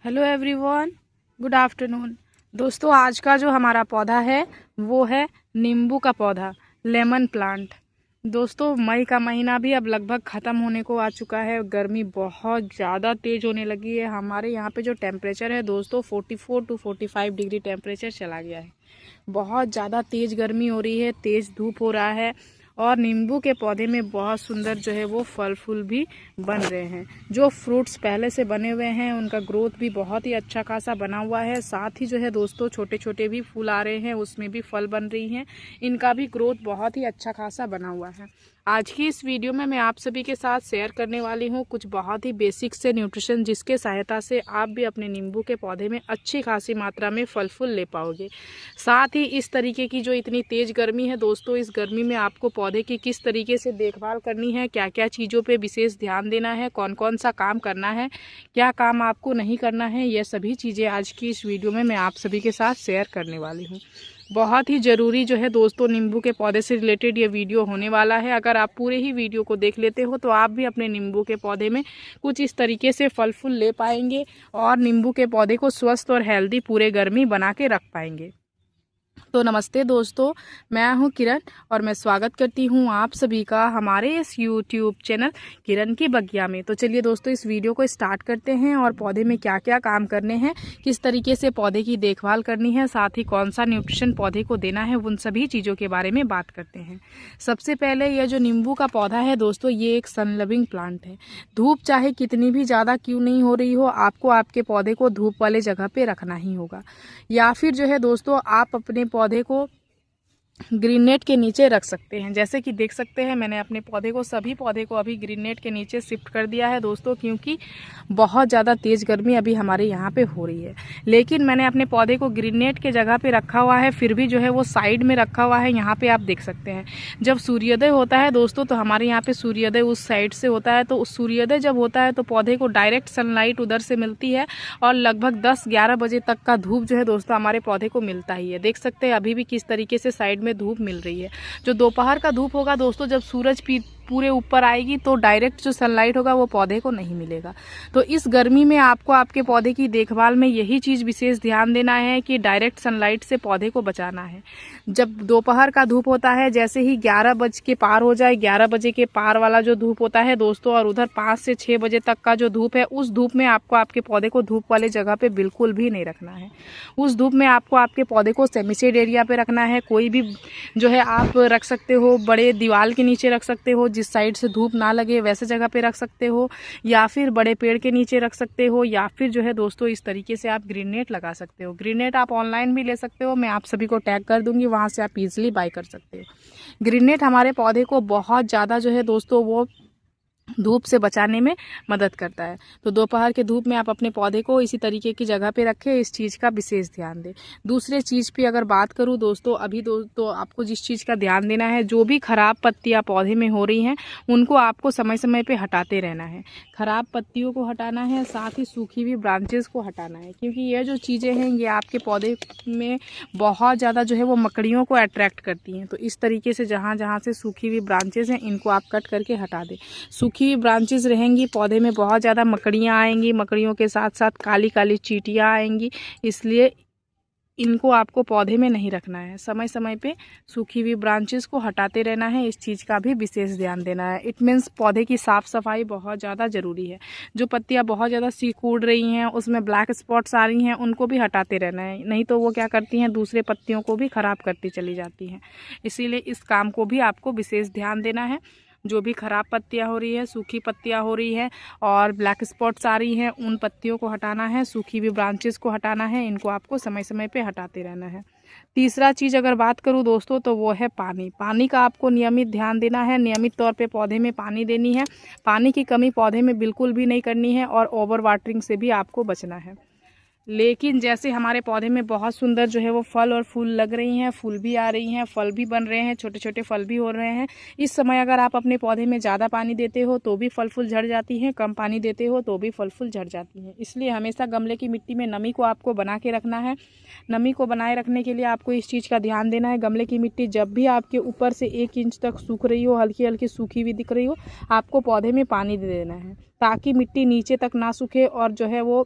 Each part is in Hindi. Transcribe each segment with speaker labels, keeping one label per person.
Speaker 1: Hello everyone, good afternoon. दोस्तों, आज का जो हमारा पौधा है वो है नींबू का पौधा, लेमन प्लांट। दोस्तों, मई का महीना भी अब लगभग ख़त्म होने को आ चुका है। गर्मी बहुत ज़्यादा तेज़ होने लगी है। हमारे यहाँ पे जो टेम्परेचर है दोस्तों 44 टू 45 डिग्री टेम्परेचर चला गया है। बहुत ज़्यादा तेज़ गर्मी हो रही है, तेज़ धूप हो रहा है और नींबू के पौधे में बहुत सुंदर जो है वो फल फूल भी बन रहे हैं। जो फ्रूट्स पहले से बने हुए हैं उनका ग्रोथ भी बहुत ही अच्छा खासा बना हुआ है। साथ ही जो है दोस्तों छोटे छोटे भी फूल आ रहे हैं, उसमें भी फल बन रही हैं। इनका भी ग्रोथ बहुत ही अच्छा खासा बना हुआ है। आज की इस वीडियो में मैं आप सभी के साथ शेयर करने वाली हूँ कुछ बहुत ही बेसिक से न्यूट्रिशन, जिसके सहायता से आप भी अपने नींबू के पौधे में अच्छी खासी मात्रा में फल फूल ले पाओगे। साथ ही इस तरीके की जो इतनी तेज़ गर्मी है दोस्तों, इस गर्मी में आपको पौधे की किस तरीके से देखभाल करनी है, क्या क्या चीज़ों पे विशेष ध्यान देना है, कौन कौन सा काम करना है, क्या काम आपको नहीं करना है, यह सभी चीज़ें आज की इस वीडियो में मैं आप सभी के साथ शेयर करने वाली हूँ। बहुत ही ज़रूरी जो है दोस्तों नींबू के पौधे से रिलेटेड ये वीडियो होने वाला है। अगर आप पूरे ही वीडियो को देख लेते हो तो आप भी अपने नींबू के पौधे में कुछ इस तरीके से फल फूल ले पाएंगे और नींबू के पौधे को स्वस्थ और हेल्दी पूरे गर्मी बना के रख पाएंगे। तो नमस्ते दोस्तों, मैं हूं किरण और मैं स्वागत करती हूं आप सभी का हमारे इस यूट्यूब चैनल किरण की बगिया में। तो चलिए दोस्तों, इस वीडियो को स्टार्ट करते हैं और पौधे में क्या क्या काम करने हैं, किस तरीके से पौधे की देखभाल करनी है, साथ ही कौन सा न्यूट्रिशन पौधे को देना है, उन सभी चीज़ों के बारे में बात करते हैं। सबसे पहले यह जो नींबू का पौधा है दोस्तों, ये एक सन लविंग प्लांट है। धूप चाहे कितनी भी ज़्यादा क्यों नहीं हो रही हो, आपको आपके पौधे को धूप वाले जगह पर रखना ही होगा। या फिर जो है दोस्तों आप अपने पौधे को ग्रीन नेट के नीचे रख सकते हैं। जैसे कि देख सकते हैं मैंने अपने पौधे को, सभी पौधे को अभी ग्रीन नेट के नीचे शिफ्ट कर दिया है दोस्तों, क्योंकि बहुत ज़्यादा तेज़ गर्मी अभी हमारे यहाँ पे हो रही है। लेकिन मैंने अपने पौधे को ग्रीन नेट के जगह पे रखा हुआ है, फिर भी जो है वो साइड में रखा हुआ है। यहाँ पे आप देख सकते हैं जब सूर्योदय होता है दोस्तों, तो हमारे यहाँ पे सूर्योदय उस साइड से होता है। तो उस सूर्योदय जब होता है तो पौधे को डायरेक्ट सनलाइट उधर से मिलती है और लगभग 10-11 बजे तक का धूप जो है दोस्तों हमारे पौधे को मिलता ही है। देख सकते हैं अभी भी किस तरीके से साइड में धूप मिल रही है। जो दोपहर का धूप होगा दोस्तों, जब सूरज पूरे ऊपर आएगी तो डायरेक्ट जो सनलाइट होगा वो पौधे को नहीं मिलेगा। तो इस गर्मी में आपको आपके पौधे की देखभाल में यही चीज़ विशेष ध्यान देना है कि डायरेक्ट सनलाइट से पौधे को बचाना है। जब दोपहर का धूप होता है, जैसे ही 11 बज के पार हो जाए, 11 बजे के पार वाला जो धूप होता है दोस्तों, और उधर 5 से 6 बजे तक का जो धूप है, उस धूप में आपको आपके पौधे को धूप वाले जगह पे बिल्कुल भी नहीं रखना है। उस धूप में आपको आपके पौधे को सेमीशेड एरिया पे रखना है। कोई भी जो है आप रख सकते हो, बड़े दीवार के नीचे रख सकते हो, जिस साइड से धूप ना लगे वैसे जगह पे रख सकते हो, या फिर बड़े पेड़ के नीचे रख सकते हो, या फिर जो है दोस्तों इस तरीके से आप ग्रीन नेट लगा सकते हो। ग्रीन नेट आप ऑनलाइन भी ले सकते हो, मैं आप सभी को टैग कर दूंगी, वहाँ से आप इजीली बाय कर सकते हो। ग्रीन नेट हमारे पौधे को बहुत ज़्यादा जो है दोस्तों वो धूप से बचाने में मदद करता है। तो दोपहर के धूप में आप अपने पौधे को इसी तरीके की जगह पे रखें, इस चीज़ का विशेष ध्यान दें। दूसरे चीज़ पे अगर बात करूँ दोस्तों, अभी दोस्तों आपको जिस चीज़ का ध्यान देना है, जो भी खराब पत्तियां पौधे में हो रही हैं उनको आपको समय समय पे हटाते रहना है। खराब पत्तियों को हटाना है, साथ ही सूखी हुई ब्रांचेस को हटाना है, क्योंकि ये जो चीज़ें हैं ये आपके पौधे में बहुत ज़्यादा जो है वो मकड़ियों को अट्रैक्ट करती हैं। तो इस तरीके से जहाँ जहाँ से सूखी हुई ब्रांचेस हैं इनको आप कट करके हटा दें। सूखी ब्रांचेस रहेंगी, पौधे में बहुत ज़्यादा मकड़ियाँ आएंगी, मकड़ियों के साथ साथ काली काली चींटियाँ आएंगी, इसलिए इनको आपको पौधे में नहीं रखना है। समय समय पे सूखी हुई ब्रांचेस को हटाते रहना है, इस चीज़ का भी विशेष ध्यान देना है। इट मीन्स पौधे की साफ़ सफाई बहुत ज़्यादा ज़रूरी है। जो पत्तियाँ बहुत ज़्यादा सिकुड़ रही हैं, उसमें ब्लैक स्पॉट्स आ रही हैं, उनको भी हटाते रहना है, नहीं तो वो क्या करती हैं दूसरे पत्तियों को भी ख़राब करती चली जाती हैं। इसीलिए इस काम को भी आपको विशेष ध्यान देना है। जो भी खराब पत्तियां हो रही है, सूखी पत्तियां हो रही है और ब्लैक स्पॉट्स आ रही हैं, उन पत्तियों को हटाना है, सूखी हुई ब्रांचेस को हटाना है, इनको आपको समय समय पे हटाते रहना है। तीसरा चीज़ अगर बात करूं दोस्तों तो वो है पानी। पानी का आपको नियमित ध्यान देना है, नियमित तौर पे पौधे में पानी देनी है। पानी की कमी पौधे में बिल्कुल भी नहीं करनी है और ओवर वाटरिंग से भी आपको बचना है। लेकिन जैसे हमारे पौधे में बहुत सुंदर जो है वो फल और फूल लग रही हैं, फूल भी आ रही हैं, फल भी बन रहे हैं, छोटे छोटे फल भी हो रहे हैं, इस समय अगर आप अपने पौधे में ज़्यादा पानी देते हो तो भी फल फूल झड़ जाती हैं, कम पानी देते हो तो भी फल फूल झड़ जाती हैं। इसलिए हमेशा गमले की मिट्टी में नमी को आपको बना के रखना है। नमी को बनाए रखने के लिए आपको इस चीज़ का ध्यान देना है, गमले की मिट्टी जब भी आपके ऊपर से 1 इंच तक सूख रही हो, हल्की हल्की सूखी हुई दिख रही हो, आपको पौधे में पानी दे देना है, ताकि मिट्टी नीचे तक ना सूखे और जो है वो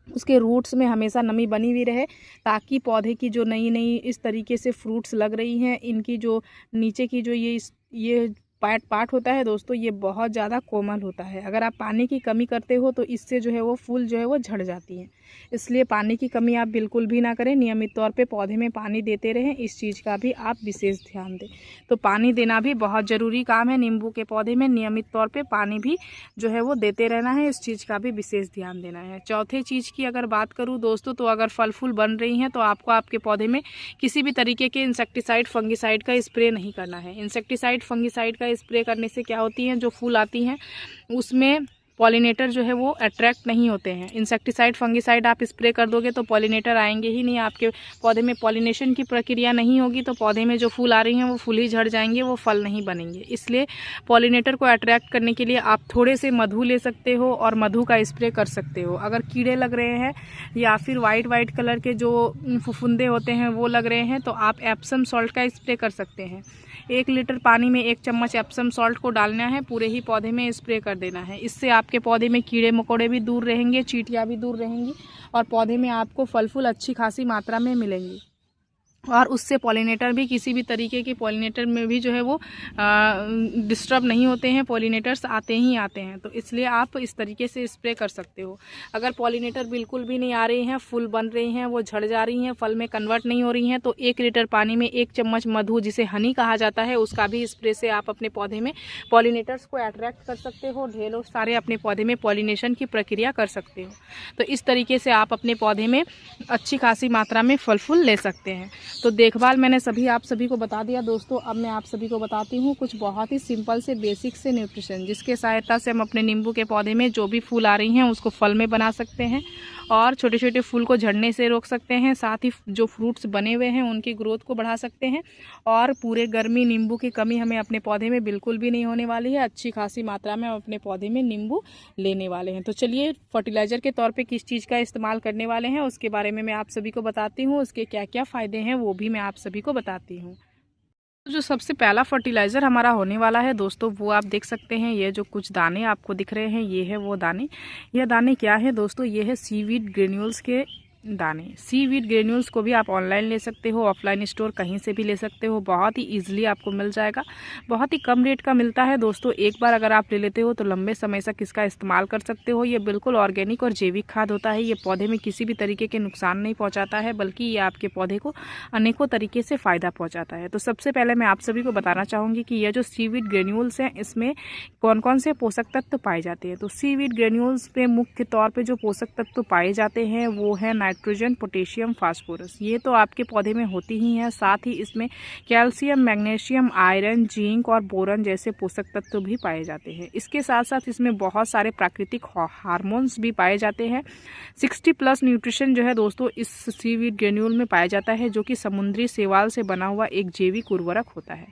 Speaker 1: उसके रूट्स में हमेशा नमी बनी हुई रहे, ताकि पौधे की जो नई नई इस तरीके से फ्रूट्स लग रही हैं, इनकी जो नीचे की जो ये पार्ट होता है दोस्तों, ये बहुत ज़्यादा कोमल होता है। अगर आप पानी की कमी करते हो तो इससे जो है वो फूल जो है वो झड़ जाती हैं। इसलिए पानी की कमी आप बिल्कुल भी ना करें, नियमित तौर पे पौधे में पानी देते रहें, इस चीज़ का भी आप विशेष ध्यान दें। तो पानी देना भी बहुत ज़रूरी काम है। नींबू के पौधे में नियमित तौर पे पानी भी जो है वो देते रहना है, इस चीज़ का भी विशेष ध्यान देना है। चौथे चीज़ की अगर बात करूँ दोस्तों, तो अगर फल फूल बन रही हैं तो आपको आपके पौधे में किसी भी तरीके के इंसेक्टिसाइड फंगिसाइड का स्प्रे नहीं करना है। इंसेक्टिसाइड फंगिसाइड का स्प्रे करने से क्या होती हैं, जो फूल आती हैं उसमें पॉलिनेटर जो है वो अट्रैक्ट नहीं होते हैं। इंसेक्टिसाइड फंगिसाइड आप स्प्रे कर दोगे तो पॉलिनेटर आएंगे ही नहीं, आपके पौधे में पॉलिनेशन की प्रक्रिया नहीं होगी, तो पौधे में जो फूल आ रही हैं वो फूल ही झड़ जाएंगे, वो फल नहीं बनेंगे। इसलिए पॉलिनेटर को अट्रैक्ट करने के लिए आप थोड़े से मधु ले सकते हो और मधु का स्प्रे कर सकते हो। अगर कीड़े लग रहे हैं या फिर वाइट कलर के जो फुफुंदे होते हैं वो लग रहे हैं, तो आप एप्सम सॉल्ट का स्प्रे कर सकते हैं। 1 लीटर पानी में 1 चम्मच एप्सम सॉल्ट को डालना है, पूरे ही पौधे में स्प्रे कर देना है। इससे आपके पौधे में कीड़े मकोड़े भी दूर रहेंगे, चींटियाँ भी दूर रहेंगी और पौधे में आपको फल फूल अच्छी खासी मात्रा में मिलेंगी। और उससे पॉलिनेटर भी किसी भी तरीके के पॉलिनेटर में भी जो है वो डिस्टर्ब नहीं होते हैं, पॉलिनेटर्स आते ही आते हैं। तो इसलिए आप इस तरीके से स्प्रे कर सकते हो। अगर पॉलिनेटर बिल्कुल भी नहीं आ रहे हैं, फूल बन रहे हैं, वो झड़ जा रही हैं, फल में कन्वर्ट नहीं हो रही हैं, तो 1 लीटर पानी में 1 चम्मच मधु, जिसे हनी कहा जाता है, उसका भी स्प्रे से आप अपने पौधे में पॉलिनेटर्स को अट्रैक्ट कर सकते हो। ढेरों सारे अपने पौधे में पॉलिनेशन की प्रक्रिया कर सकते हो। तो इस तरीके से आप अपने पौधे में अच्छी खासी मात्रा में फल फूल ले सकते हैं। तो देखभाल मैंने आप सभी को बता दिया दोस्तों। अब मैं आप सभी को बताती हूँ कुछ बहुत ही सिंपल से बेसिक से न्यूट्रिशन, जिसके सहायता से हम अपने नींबू के पौधे में जो भी फूल आ रही हैं उसको फल में बना सकते हैं और छोटे छोटे फूल को झड़ने से रोक सकते हैं। साथ ही जो फ्रूट्स बने हुए हैं उनकी ग्रोथ को बढ़ा सकते हैं और पूरे गर्मी नींबू की कमी हमें अपने पौधे में बिल्कुल भी नहीं होने वाली है। अच्छी खासी मात्रा में हम अपने पौधे में नींबू लेने वाले हैं। तो चलिए, फर्टिलाइज़र के तौर पे किस चीज़ का इस्तेमाल करने वाले हैं उसके बारे में मैं आप सभी को बताती हूँ। उसके क्या क्या फ़ायदे हैं वो भी मैं आप सभी को बताती हूँ। तो जो सबसे पहला फर्टिलाइज़र हमारा होने वाला है दोस्तों, वो आप देख सकते हैं, ये जो कुछ दाने आपको दिख रहे हैं ये है वो दाने। यह दाने क्या है दोस्तों, ये है सीवीड ग्रेन्यूल्स के दाने। सीवीड ग्रेन्यूल्स को भी आप ऑनलाइन ले सकते हो, ऑफलाइन स्टोर कहीं से भी ले सकते हो, बहुत ही ईजिली आपको मिल जाएगा। बहुत ही कम रेट का मिलता है दोस्तों। एक बार अगर आप ले लेते हो तो लंबे समय तक इसका इस्तेमाल कर सकते हो। ये बिल्कुल ऑर्गेनिक और जैविक खाद होता है। ये पौधे में किसी भी तरीके के नुकसान नहीं पहुँचाता है, बल्कि ये आपके पौधे को अनेकों तरीके से फ़ायदा पहुँचाता है। तो सबसे पहले मैं आप सभी को बताना चाहूँगी कि यह जो सीवीड ग्रेन्यूल्स हैं इसमें कौन कौन से पोषक तत्व पाए जाते हैं। तो सीवीड ग्रेन्यूल्स पे मुख्य तौर पे जो पोषक तत्व पाए जाते हैं वो है नाइट्रोजन, पोटेशियम, फास्फोरस। ये तो आपके पौधे में होती ही हैं। साथ ही इसमें कैल्शियम, मैग्नीशियम, आयरन, जिंक और बोरन जैसे पोषक तत्व भी पाए जाते हैं। इसके साथ साथ इसमें बहुत सारे प्राकृतिक हार्मोन्स भी पाए जाते हैं। 60+ न्यूट्रिशन जो है दोस्तों इस सीवीड ग्रेन्यूल में पाया जाता है, जो कि समुद्री शैवाल से बना हुआ एक जैविक उर्वरक होता है।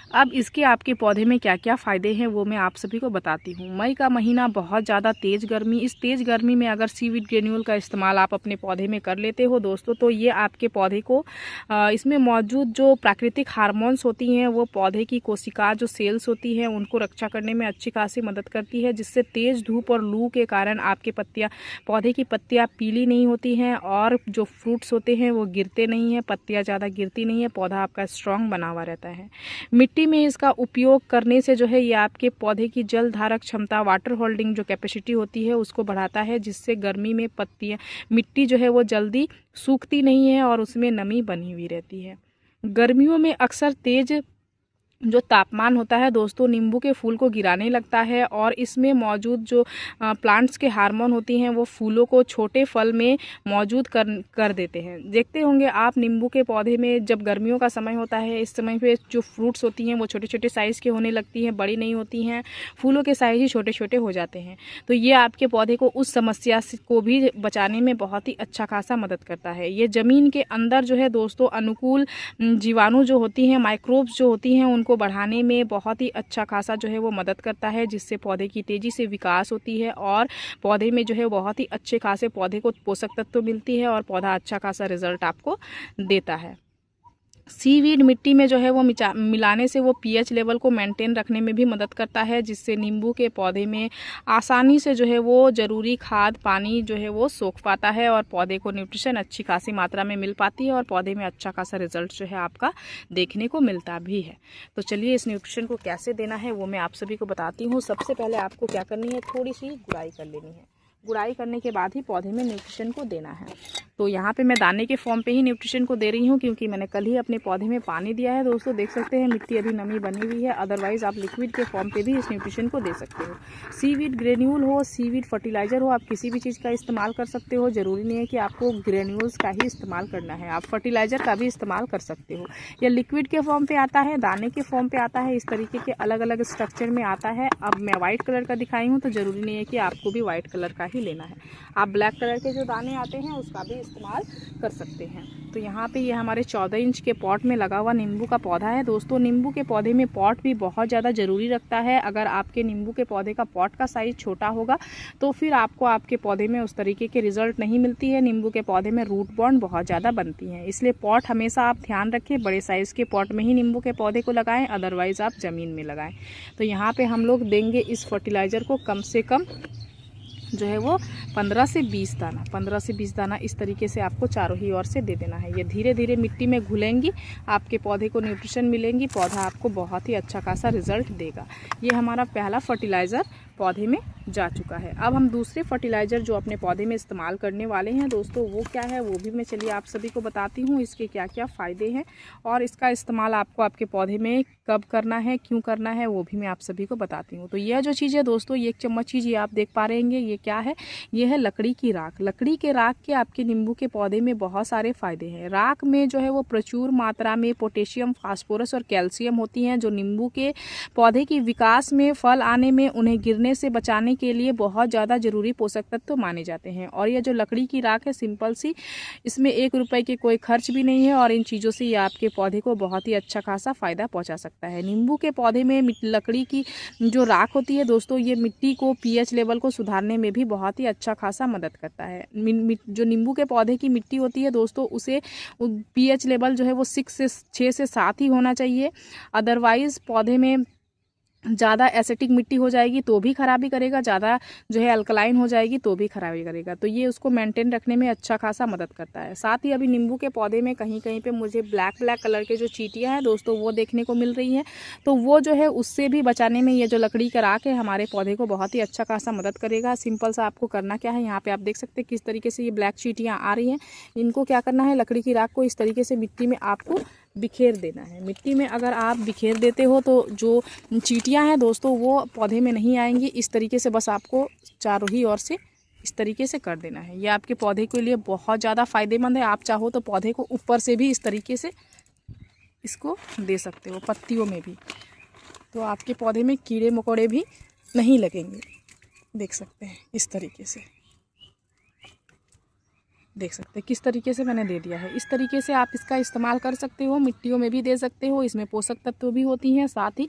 Speaker 1: अब इसके आपके पौधे में क्या क्या फ़ायदे हैं वो मैं आप सभी को बताती हूँ। मई का महीना बहुत ज़्यादा तेज़ गर्मी, इस तेज़ गर्मी में अगर सीवीड ग्रेन्यूल का इस्तेमाल आप अपने पौधे में कर लेते हो दोस्तों, तो ये आपके पौधे को इसमें मौजूद जो प्राकृतिक हार्मोन्स होती हैं वो पौधे की कोशिका जो सेल्स होती हैं उनको रक्षा करने में अच्छी खासी मदद करती है, जिससे तेज़ धूप और लू के कारण आपके पौधे की पत्तियाँ पीली नहीं होती हैं और जो फ्रूट्स होते हैं वो गिरते नहीं हैं, पत्तियाँ ज़्यादा गिरती नहीं है, पौधा आपका स्ट्रॉन्ग बना हुआ रहता है। मिट्टी में इसका उपयोग करने से जो है ये आपके पौधे की जल धारक क्षमता, वाटर होल्डिंग जो कैपेसिटी होती है उसको बढ़ाता है, जिससे गर्मी में मिट्टी जो है वो जल्दी सूखती नहीं है और उसमें नमी बनी हुई रहती है। गर्मियों में अक्सर तेज जो तापमान होता है दोस्तों नींबू के फूल को गिराने लगता है और इसमें मौजूद जो प्लांट्स के हार्मोन होती हैं वो फूलों को छोटे फल में मौजूद कर देते हैं। देखते होंगे आप नींबू के पौधे में जब गर्मियों का समय होता है, इस समय पे जो फ्रूट्स होती हैं वो छोटे छोटे साइज़ के होने लगती हैं, बड़ी नहीं होती हैं, फूलों के साइज़ ही छोटे छोटे हो जाते हैं। तो ये आपके पौधे को उस समस्या को भी बचाने में बहुत ही अच्छा खासा मदद करता है। ये ज़मीन के अंदर जो है दोस्तों अनुकूल जीवाणु जो होती हैं, माइक्रोब्स जो होती हैं, को बढ़ाने में बहुत ही अच्छा खासा जो है वो मदद करता है, जिससे पौधे की तेज़ी से विकास होती है और पौधे में जो है बहुत ही अच्छे खासे पौधे को पोषक तत्व मिलती है और पौधा अच्छा खासा रिजल्ट आपको देता है। सीवीड मिट्टी में जो है वो मिलाने से वो पीएच लेवल को मेंटेन रखने में भी मदद करता है, जिससे नींबू के पौधे में आसानी से जो है वो ज़रूरी खाद पानी जो है वो सोख पाता है और पौधे को न्यूट्रिशन अच्छी खासी मात्रा में मिल पाती है और पौधे में अच्छा खासा रिजल्ट जो है आपका देखने को मिलता भी है। तो चलिए इस न्यूट्रिशन को कैसे देना है वो मैं आप सभी को बताती हूँ। सबसे पहले आपको क्या करनी है, थोड़ी सी गुड़ाई कर लेनी है। गुड़ाई करने के बाद ही पौधे में न्यूट्रिशन को देना है। तो यहाँ पे मैं दाने के फॉर्म पे ही न्यूट्रिशन को दे रही हूँ, क्योंकि मैंने कल ही अपने पौधे में पानी दिया है। दोस्तों देख सकते हैं मिट्टी अभी नमी बनी हुई है, अदरवाइज़ आप लिक्विड के फॉर्म पे भी इस न्यूट्रिशन को दे सकते हो। सीवीड ग्रेन्यूल हो, सीवीड फर्टिलाइज़र हो, आप किसी भी चीज़ का इस्तेमाल कर सकते हो। ज़रूरी नहीं है कि आपको ग्रेन्यूल्स का ही इस्तेमाल करना है, आप फर्टिलाइज़र का भी इस्तेमाल कर सकते हो। या लिक्विड के फॉर्म पर आता है, दाने के फॉर्म पर आता है, इस तरीके के अलग अलग स्ट्रक्चर में आता है। अब मैं वाइट कलर का दिखाई हूँ, तो ज़रूरी नहीं है कि आपको भी वाइट कलर का ही लेना है। आप ब्लैक कलर के जो दाने आते हैं उसका भी इस्तेमाल कर सकते हैं। तो यहाँ पे ये हमारे 14 इंच के पॉट में लगा हुआ नींबू का पौधा है। दोस्तों नींबू के पौधे में पॉट भी बहुत ज़्यादा ज़रूरी रखता है। अगर आपके नींबू के पौधे का पॉट का साइज़ छोटा होगा तो फिर आपको आपके पौधे में उस तरीके के रिजल्ट नहीं मिलती है। नींबू के पौधे में रूट बॉन्ड बहुत ज़्यादा बनती हैं, इसलिए पॉट हमेशा आप ध्यान रखें, बड़े साइज़ के पॉट में ही नींबू के पौधे को लगाएं, अदरवाइज़ आप ज़मीन में लगाएं। तो यहाँ पर हम लोग देंगे इस फर्टिलाइज़र को कम से कम जो है वो 15 से 20 दाना इस तरीके से आपको चारों ही ओर से दे देना है। ये धीरे धीरे मिट्टी में घुलेंगी, आपके पौधे को न्यूट्रिशन मिलेंगी, पौधा आपको बहुत ही अच्छा खासा रिजल्ट देगा। ये हमारा पहला फर्टिलाइज़र पौधे में जा चुका है। अब हम दूसरे फर्टिलाइज़र जो अपने पौधे में इस्तेमाल करने वाले हैं दोस्तों, वो क्या है वो भी मैं चलिए आप सभी को बताती हूँ, इसके क्या क्या फ़ायदे हैं और इसका इस्तेमाल आपको आपके पौधे में कब करना है, क्यों करना है, वो भी मैं आप सभी को बताती हूँ। तो यह जो चीज़ है दोस्तों, ये 1 चम्मच चीज़ ये आप देख पा रहे हैं, ये क्या है, ये है लकड़ी की राख। लकड़ी के राख के आपके नींबू के पौधे में बहुत सारे फ़ायदे हैं। राख में जो है वो प्रचुर मात्रा में पोटेशियम, फास्फोरस और कैल्शियम होती हैं, जो नींबू के पौधे की विकास में, फल आने में, उन्हें गिरने से बचाने के लिए बहुत ज़्यादा ज़रूरी पोषक तत्व माने जाते हैं। और ये जो लकड़ी की राख है सिंपल सी, इसमें 1 रुपये के कोई खर्च भी नहीं है और इन चीज़ों से ये आपके पौधे को बहुत ही अच्छा खासा फ़ायदा पहुंचा सकता है। नींबू के पौधे में लकड़ी की जो राख होती है दोस्तों, ये मिट्टी को पीएच लेवल को सुधारने में भी बहुत ही अच्छा खासा मदद करता है। जो नींबू के पौधे की मिट्टी होती है दोस्तों, उसे पीएच लेवल जो है वो 6 से 7 ही होना चाहिए, अदरवाइज़ पौधे में ज़्यादा एसिटिक मिट्टी हो जाएगी तो भी खराबी करेगा, ज़्यादा जो है अल्कलाइन हो जाएगी तो भी खराबी करेगा। तो ये उसको मेंटेन रखने में अच्छा खासा मदद करता है। साथ ही अभी नींबू के पौधे में कहीं कहीं पे मुझे ब्लैक कलर के जो चींटियाँ हैं दोस्तों वो देखने को मिल रही हैं, तो वो जो है उससे भी बचाने में ये जो लकड़ी का राख है हमारे पौधे को बहुत ही अच्छा खासा मदद करेगा। सिंपल सा आपको करना क्या है, यहाँ पर आप देख सकते हैं किस तरीके से ये ब्लैक चींटियाँ आ रही हैं। इनको क्या करना है, लकड़ी की राख को इस तरीके से मिट्टी में आपको बिखेर देना है। मिट्टी में अगर आप बिखेर देते हो तो जो चींटियाँ हैं दोस्तों वो पौधे में नहीं आएंगी। इस तरीके से बस आपको चारों ही ओर से इस तरीके से कर देना है। ये आपके पौधे के लिए बहुत ज़्यादा फ़ायदेमंद है। आप चाहो तो पौधे को ऊपर से भी इस तरीके से इसको दे सकते हो, पत्तियों में भी, तो आपके पौधे में कीड़े मकोड़े भी नहीं लगेंगे। देख सकते हैं इस तरीके से, देख सकते हैं किस तरीके से मैंने दे दिया है। इस तरीके से आप इसका इस्तेमाल कर सकते हो, मिट्टियों में भी दे सकते हो, इसमें पोषक तत्व भी होती हैं। साथ ही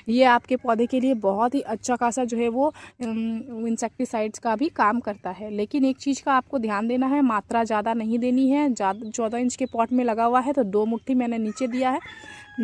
Speaker 1: ये आपके पौधे के लिए बहुत ही अच्छा खासा जो है वो इंसेक्टिसाइड्स का भी काम करता है। लेकिन एक चीज़ का आपको ध्यान देना है, मात्रा ज़्यादा नहीं देनी है। 14 इंच के पॉट में लगा हुआ है तो 2 मुट्ठी मैंने नीचे दिया है,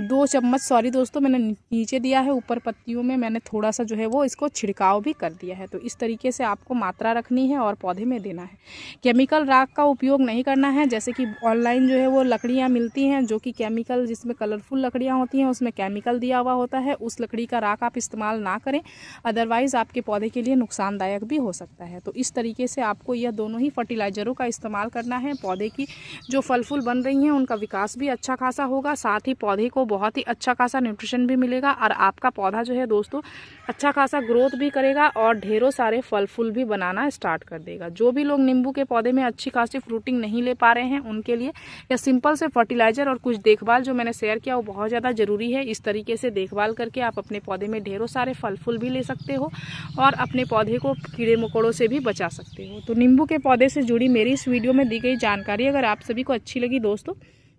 Speaker 1: 2 चम्मच सॉरी दोस्तों मैंने नीचे दिया है। ऊपर पत्तियों में मैंने थोड़ा सा जो है वो इसको छिड़काव भी कर दिया है। तो इस तरीके से आपको मात्रा रखनी है और पौधे में देना है। केमिकल राख का उपयोग नहीं करना है, जैसे कि ऑनलाइन जो है वो लकड़ियाँ मिलती हैं जो कि केमिकल, जिसमें कलरफुल लकड़ियाँ होती हैं, उसमें केमिकल दिया हुआ होता है। उस लकड़ी का राख आप इस्तेमाल ना करें, अदरवाइज़ आपके पौधे के लिए नुकसानदायक भी हो सकता है। तो इस तरीके से आपको यह दोनों ही फर्टिलाइज़रों का इस्तेमाल करना है। पौधे की जो फल फूल बन रही हैं उनका विकास भी अच्छा खासा होगा, साथ ही पौधे को बहुत ही अच्छा खासा न्यूट्रिशन भी मिलेगा और आपका पौधा जो है दोस्तों अच्छा खासा ग्रोथ भी करेगा और ढेरों सारे फल फूल भी बनाना स्टार्ट कर देगा। जो भी लोग नींबू के पौधे में अच्छी खासी फ्रूटिंग नहीं ले पा रहे हैं उनके लिए यह सिंपल से फर्टिलाइज़र और कुछ देखभाल जो मैंने शेयर किया वो बहुत ज़्यादा ज़रूरी है। इस तरीके से देखभाल करके आप अपने पौधे में ढेरों सारे फल फूल भी ले सकते हो और अपने पौधे को कीड़े मकोड़ों से भी बचा सकते हो। तो नींबू के पौधे से जुड़ी मेरी इस वीडियो में दी गई जानकारी अगर आप सभी को अच्छी लगी दोस्तों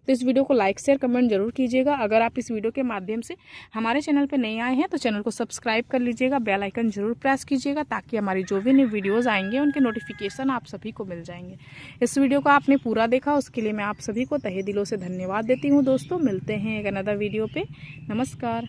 Speaker 1: तो इस वीडियो को लाइक शेयर कमेंट जरूर कीजिएगा। अगर आप इस वीडियो के माध्यम से हमारे चैनल पर नए आए हैं तो चैनल को सब्सक्राइब कर लीजिएगा, बेल आइकन जरूर प्रेस कीजिएगा ताकि हमारी जो भी नई वीडियोज़ आएंगे उनके नोटिफिकेशन आप सभी को मिल जाएंगे। इस वीडियो को आपने पूरा देखा उसके लिए मैं आप सभी को तहे दिलों से धन्यवाद देती हूँ। दोस्तों मिलते हैं एक अनदर वीडियो पे। नमस्कार।